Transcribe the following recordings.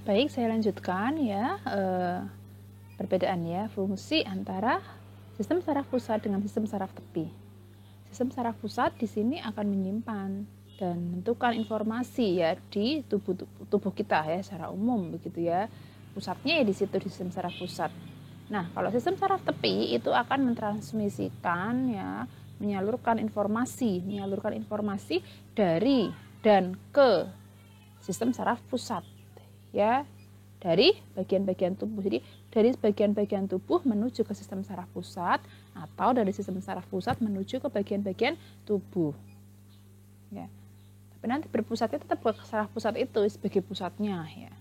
Baik, saya lanjutkan ya perbedaan ya fungsi antara sistem saraf pusat dengan sistem saraf tepi. Sistem saraf pusat di sini akan menyimpan dan menentukan informasi ya di tubuh kita ya secara umum begitu ya. Pusatnya ya di situ di sistem saraf pusat. Nah, kalau sistem saraf tepi itu akan mentransmisikan ya, menyalurkan informasi dari dan ke sistem saraf pusat ya, dari bagian-bagian tubuh. Jadi dari bagian-bagian tubuh menuju ke sistem saraf pusat atau dari sistem saraf pusat menuju ke bagian-bagian tubuh. Ya. Tapi nanti berpusatnya tetap ke saraf pusat itu sebagai pusatnya ya.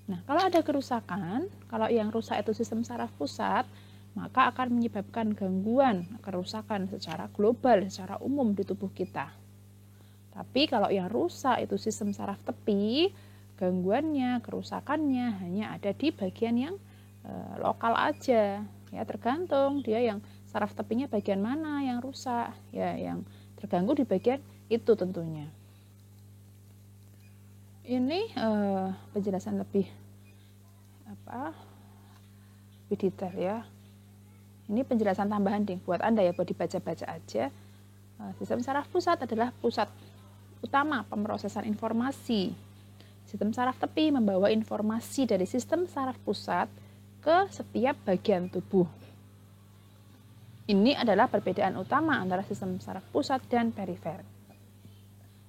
Nah, kalau ada kerusakan, kalau yang rusak itu sistem saraf pusat, maka akan menyebabkan gangguan, kerusakan secara global, secara umum di tubuh kita. Tapi kalau yang rusak itu sistem saraf tepi, gangguannya, kerusakannya hanya ada di bagian yang lokal aja. Ya, tergantung dia yang saraf tepinya bagian mana yang rusak, ya yang terganggu di bagian itu tentunya. Ini penjelasan lebih detail ya. Ini penjelasan tambahan nih buat Anda ya, buat dibaca-baca aja. Sistem saraf pusat adalah pusat utama pemrosesan informasi. Sistem saraf tepi membawa informasi dari sistem saraf pusat ke setiap bagian tubuh. Ini adalah perbedaan utama antara sistem saraf pusat dan perifer.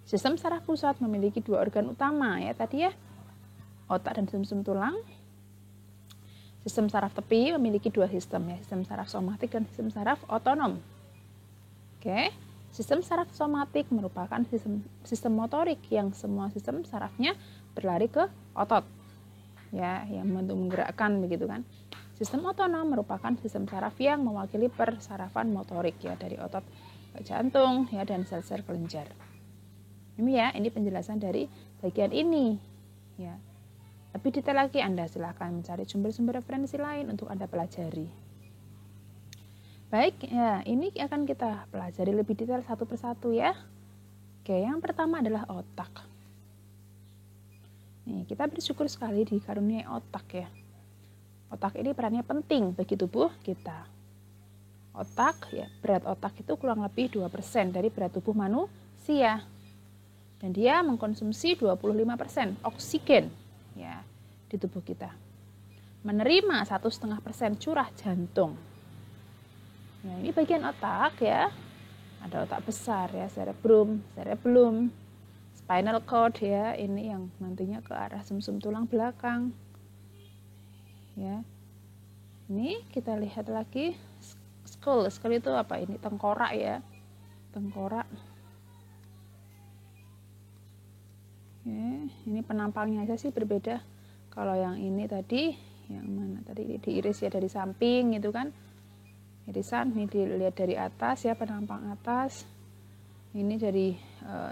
Sistem saraf pusat memiliki dua organ utama ya tadi ya, otak dan sumsum tulang. Sistem saraf tepi memiliki dua sistem ya, sistem saraf somatik dan sistem saraf otonom. Oke, sistem saraf somatik merupakan sistem motorik yang semua sistem sarafnya berlari ke otot. Ya, yang menggerakkan begitu kan. Sistem otonom merupakan sistem saraf yang mewakili persarafan motorik ya dari otot jantung ya dan sel-sel kelenjar. Ini ya, ini penjelasan dari bagian ini. Ya. Lebih detail lagi Anda silahkan mencari sumber-sumber referensi lain untuk Anda pelajari. Baik, ya, ini akan kita pelajari lebih detail satu persatu ya. Oke, yang pertama adalah otak. Nih, kita bersyukur sekali dikaruniai otak ya. Otak ini perannya penting bagi tubuh kita. Otak ya, berat otak itu kurang lebih 2% dari berat tubuh manusia. Dan dia mengkonsumsi 25% oksigen ya di tubuh kita. Menerima 1,5% curah jantung. Nah, ini bagian otak ya. Ada otak besar ya, cerebrum, spinal cord ya, ini yang nantinya ke arah sumsum tulang belakang. Ya. Ini kita lihat lagi skull itu apa ini? Tengkorak ya. Tengkorak. Ini penampangnya aja sih berbeda. Kalau yang ini tadi, yang mana tadi diiris ya dari samping gitu kan. Irisan ini dilihat dari atas ya, penampang atas. Ini dari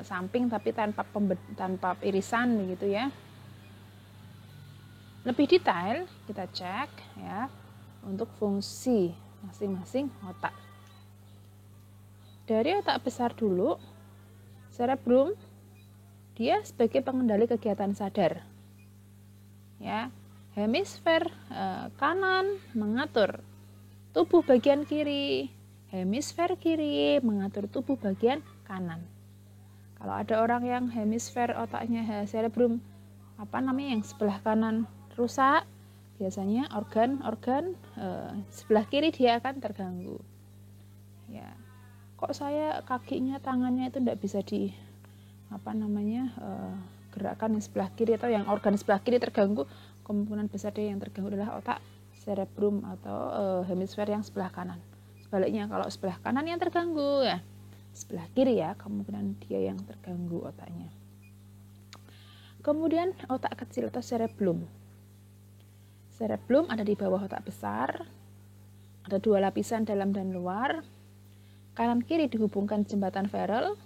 samping tapi tanpa irisan begitu ya. Lebih detail kita cek ya untuk fungsi masing-masing otak. Dari otak besar dulu, cerebrum dia sebagai pengendali kegiatan sadar. Ya, hemisfer kanan mengatur tubuh bagian kiri, hemisfer kiri mengatur tubuh bagian kanan. Kalau ada orang yang hemisfer otaknya cerebrum yang sebelah kanan rusak, biasanya organ-organ sebelah kiri dia akan terganggu. Ya, kok saya kakinya, tangannya itu tidak bisa gerakan yang sebelah kiri atau yang organ sebelah kiri terganggu, kemungkinan besar dia yang terganggu adalah otak cerebrum atau hemisfer yang sebelah kanan. Sebaliknya kalau sebelah kanan yang terganggu ya sebelah kiri ya kemungkinan dia yang terganggu otaknya. Kemudian otak kecil atau cerebellum. Cerebellum ada di bawah otak besar. Ada dua lapisan dalam dan luar. Kanan kiri dihubungkan jembatan Farrell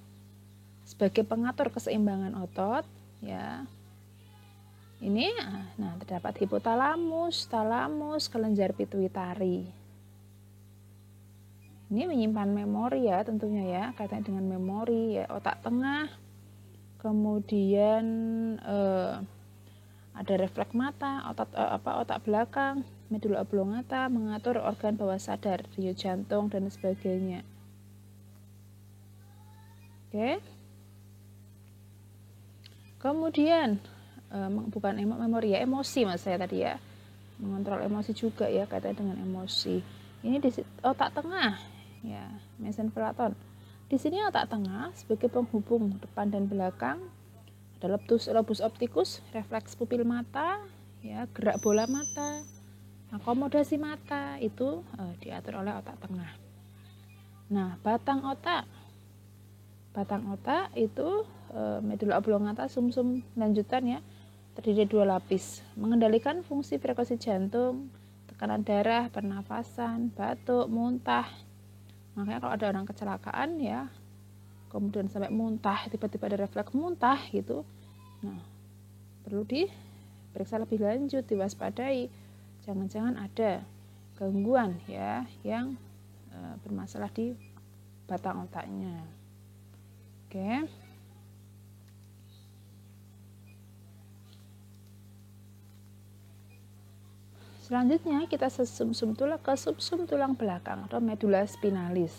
sebagai pengatur keseimbangan otot ya. Ini terdapat hipotalamus, talamus, kelenjar pituitari. Ini menyimpan memori ya tentunya ya, kaitannya dengan memori ya, otak tengah. Kemudian Ada refleks mata, otak belakang, medula oblongata mengatur organ bawah sadar, denyut jantung dan sebagainya. Oke. Kemudian bukan memori ya, emosi mas saya tadi ya. Mengontrol emosi juga ya, kaitannya dengan emosi. Ini di otak tengah ya, mesenferaton. Di sini otak tengah sebagai penghubung depan dan belakang. Ada lobus optikus, refleks pupil mata, ya, gerak bola mata, akomodasi mata itu diatur oleh otak tengah. Nah, batang otak itu medula oblongata, sumsum lanjutan ya, terdiri 2 lapis, mengendalikan fungsi frekuensi jantung, tekanan darah, pernafasan, batuk, muntah. Makanya kalau ada orang kecelakaan ya, kemudian sampai muntah, tiba-tiba ada refleks muntah gitu, nah perlu diperiksa lebih lanjut, diwaspadai, jangan-jangan ada gangguan ya yang bermasalah di batang otaknya. Oke. Selanjutnya kita ke sumsum tulang belakang atau medula spinalis.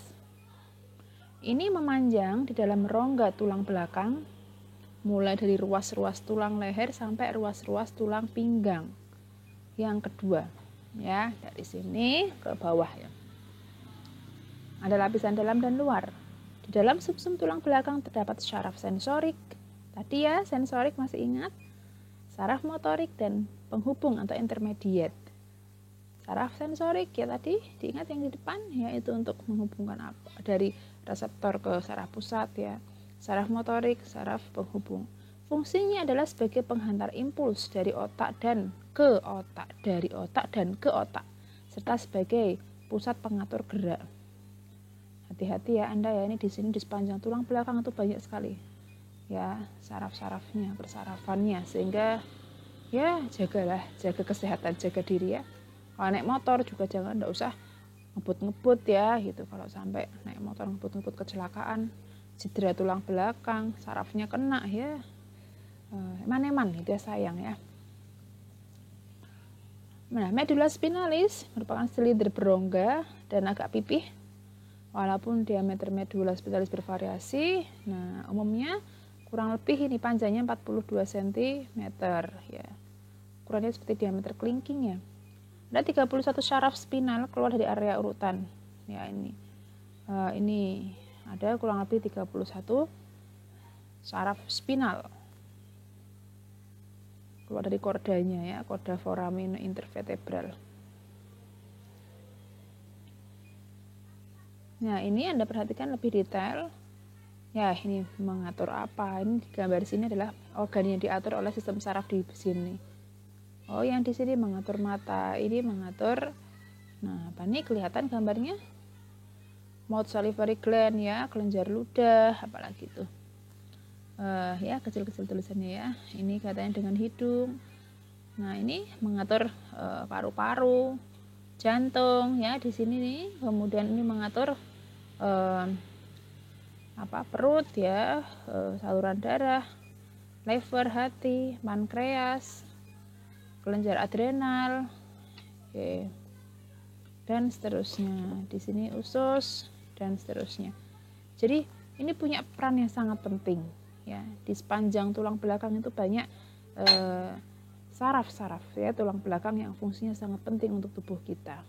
Ini memanjang di dalam rongga tulang belakang, mulai dari ruas-ruas tulang leher sampai ruas-ruas tulang pinggang. Yang kedua, ya, dari sini ke bawah ya. Ada lapisan dalam dan luar. Di dalam sumsum tulang belakang terdapat syaraf sensorik. Tadi ya, sensorik masih ingat? Saraf motorik dan penghubung atau intermediate. Saraf sensorik ya tadi diingat yang di depan, yaitu untuk menghubungkan apa dari reseptor ke saraf pusat ya. Saraf motorik, saraf penghubung. Fungsinya adalah sebagai penghantar impuls dari otak dan ke otak, dari otak dan ke otak, serta sebagai pusat pengatur gerak. Hati-hati ya Anda ya, ini di sini di sepanjang tulang belakang itu banyak sekali ya saraf-sarafnya, persarafannya, sehingga ya jaga kesehatan, jaga diri ya. Kalau naik motor juga enggak usah ngebut-ngebut ya gitu. Kalau sampai naik motor ngebut-ngebut kecelakaan, cedera tulang belakang, sarafnya kena ya, eman-eman itu ya, sayang ya. Nah, medula spinalis merupakan silinder berongga dan agak pipih, walaupun diameter medula spinalis bervariasi. Nah, umumnya kurang lebih ini panjangnya 42 cm ya. Ukurannya seperti diameter kelingking ya. Ada 31 syaraf spinal keluar dari area urutan. Ya, ini ada kurang lebih 31 syaraf spinal keluar dari kordanya ya, korda foramen intervertebral. Nah, ini Anda perhatikan lebih detail. Ya, ini mengatur apa? Ini di gambar sini adalah organ yang diatur oleh sistem saraf di sini. Oh, yang di sini mengatur mata, ini mengatur. Nah, apa nih kelihatan gambarnya? Mouth salivary gland ya, kelenjar ludah, apalagi itu. Ya, kecil-kecil tulisannya ya. Ini katanya dengan hidung. Nah, ini mengatur paru-paru, jantung ya di sini nih. Kemudian ini mengatur perut ya, saluran darah, lever, hati, pankreas, kelenjar adrenal, oke, dan seterusnya. Di sini usus dan seterusnya. Jadi ini punya peran yang sangat penting ya. Di sepanjang tulang belakang itu banyak saraf-saraf ya tulang belakang yang fungsinya sangat penting untuk tubuh kita.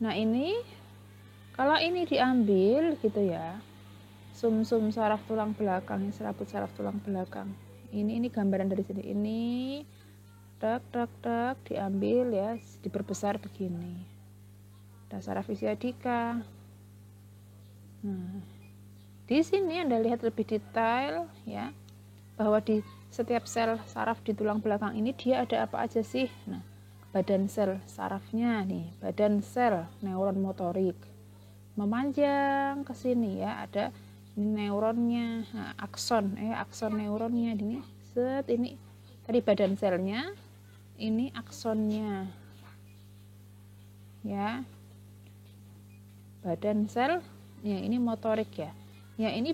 Nah, ini kalau ini diambil gitu ya, sumsum saraf tulang belakang, serabut saraf tulang belakang. Ini gambaran dari sini. Ini diambil ya, diperbesar begini. Ada saraf isiadika. Nah, di sini Anda lihat lebih detail ya, bahwa di setiap sel saraf di tulang belakang ini dia ada apa aja sih. Nah, badan sel sarafnya nih, badan sel neuron motorik memanjang ke sini ya, ada neuronnya, nah, akson neuronnya ini ini tadi badan selnya, ini aksonnya ya, badan sel ya, ini motorik ya, ini